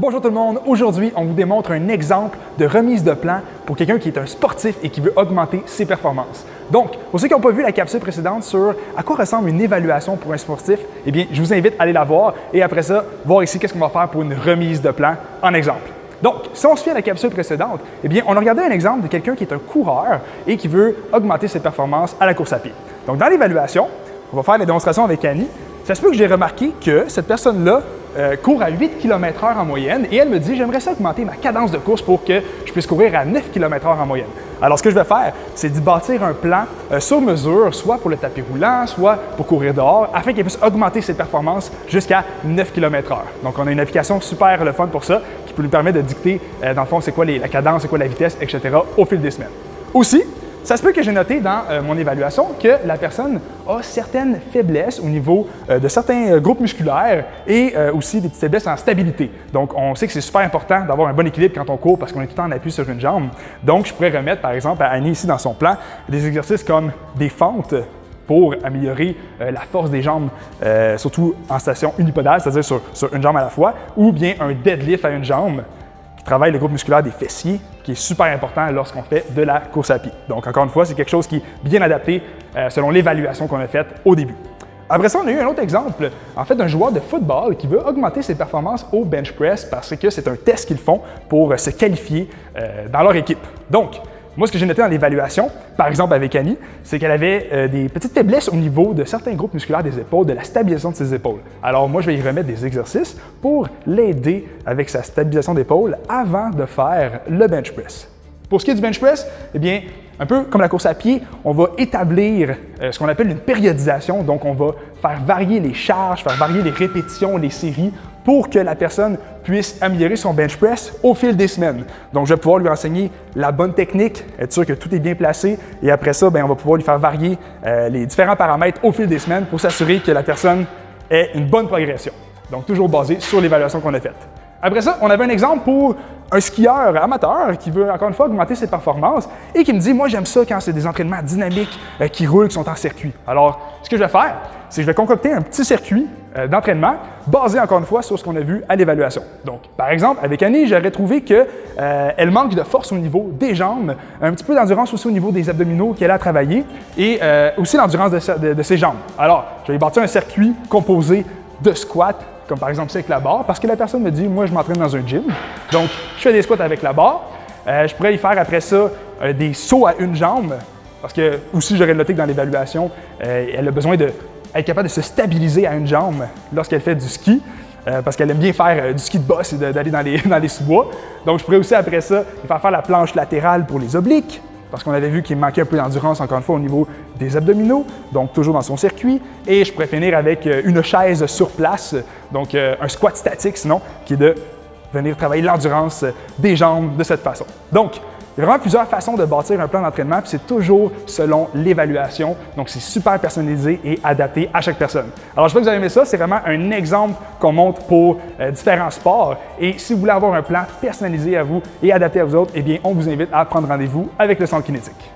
Bonjour tout le monde, aujourd'hui on vous démontre un exemple de remise de plan pour quelqu'un qui est un sportif et qui veut augmenter ses performances. Donc, pour ceux qui n'ont pas vu la capsule précédente sur à quoi ressemble une évaluation pour un sportif, eh bien, je vous invite à aller la voir et après ça, voir ici qu'est-ce qu'on va faire pour une remise de plan en exemple. Donc, si on se fie à la capsule précédente, eh bien, on a regardé un exemple de quelqu'un qui est un coureur et qui veut augmenter ses performances à la course à pied. Donc, dans l'évaluation, on va faire la démonstration avec Annie. Ça se peut que j'ai remarqué que cette personne-là court à 8 km/h en moyenne et elle me dit « J'aimerais ça augmenter ma cadence de course pour que je puisse courir à 9 km/h en moyenne. » Alors, ce que je vais faire, c'est d'y bâtir un plan sur mesure, soit pour le tapis roulant, soit pour courir dehors, afin qu'elle puisse augmenter ses performances jusqu'à 9 km/h. Donc, on a une application super le fun pour ça, qui peut nous permettre de dicter, dans le fond, c'est quoi la cadence, c'est quoi la vitesse, etc. au fil des semaines. Aussi, ça se peut que j'ai noté dans mon évaluation que la personne a certaines faiblesses au niveau de certains groupes musculaires et aussi des petites faiblesses en stabilité. Donc, on sait que c'est super important d'avoir un bon équilibre quand on court parce qu'on est tout le temps en appui sur une jambe. Donc, je pourrais remettre, par exemple, à Annie ici dans son plan, des exercices comme des fentes pour améliorer la force des jambes, surtout en station unipodale, c'est-à-dire sur une jambe à la fois, ou bien un deadlift à une jambe, qui travaille le groupe musculaire des fessiers, qui est super important lorsqu'on fait de la course à pied. Donc, encore une fois, c'est quelque chose qui est bien adapté selon l'évaluation qu'on a faite au début. Après ça, on a eu un autre exemple, en fait, d'un joueur de football qui veut augmenter ses performances au bench press parce que c'est un test qu'ils font pour se qualifier dans leur équipe. Donc, moi, ce que j'ai noté dans l'évaluation, par exemple avec Annie, c'est qu'elle avait des petites faiblesses au niveau de certains groupes musculaires des épaules, de la stabilisation de ses épaules. Alors moi, je vais y remettre des exercices pour l'aider avec sa stabilisation d'épaule avant de faire le bench press. Pour ce qui est du bench press, eh bien, un peu comme la course à pied, on va établir ce qu'on appelle une périodisation. Donc, on va faire varier les charges, faire varier les répétitions, les séries pour que la personne puisse améliorer son bench press au fil des semaines. Donc, je vais pouvoir lui enseigner la bonne technique, être sûr que tout est bien placé et après ça, bien, on va pouvoir lui faire varier les différents paramètres au fil des semaines pour s'assurer que la personne ait une bonne progression. Donc, toujours basé sur l'évaluation qu'on a faite. Après ça, on avait un exemple pour un skieur amateur qui veut encore une fois augmenter ses performances et qui me dit « Moi, j'aime ça quand c'est des entraînements dynamiques qui roulent, qui sont en circuit. » Alors, ce que je vais faire, c'est que je vais concocter un petit circuit d'entraînement basé encore une fois sur ce qu'on a vu à l'évaluation. Donc, par exemple, avec Annie, j'aurais trouvé qu'elle manque de force au niveau des jambes, un petit peu d'endurance aussi au niveau des abdominaux qu'elle a travaillé et aussi l'endurance de ses jambes. Alors, je vais bâtir un circuit composé de squats, comme par exemple ça avec la barre, parce que la personne me dit « Moi, je m'entraîne dans un gym. » Donc, je fais des squats avec la barre. Je pourrais y faire après ça des sauts à une jambe, parce que aussi, j'aurais noté que dans l'évaluation, elle a besoin d'être capable de se stabiliser à une jambe lorsqu'elle fait du ski, parce qu'elle aime bien faire du ski de boss et d'aller dans les sous-bois. Donc, je pourrais aussi après ça lui faire la planche latérale pour les obliques, parce qu'on avait vu qu'il manquait un peu d'endurance, encore une fois, au niveau des abdominaux, donc toujours dans son circuit. Et je pourrais finir avec une chaise sur place, donc un squat statique, sinon, qui est de venir travailler l'endurance des jambes de cette façon. Donc, il y a vraiment plusieurs façons de bâtir un plan d'entraînement, puis c'est toujours selon l'évaluation. Donc, c'est super personnalisé et adapté à chaque personne. Alors, j'espère que vous avez aimé ça. C'est vraiment un exemple qu'on montre pour différents sports. Et si vous voulez avoir un plan personnalisé à vous et adapté à vous autres, eh bien, on vous invite à prendre rendez-vous avec le Centre Kinétique.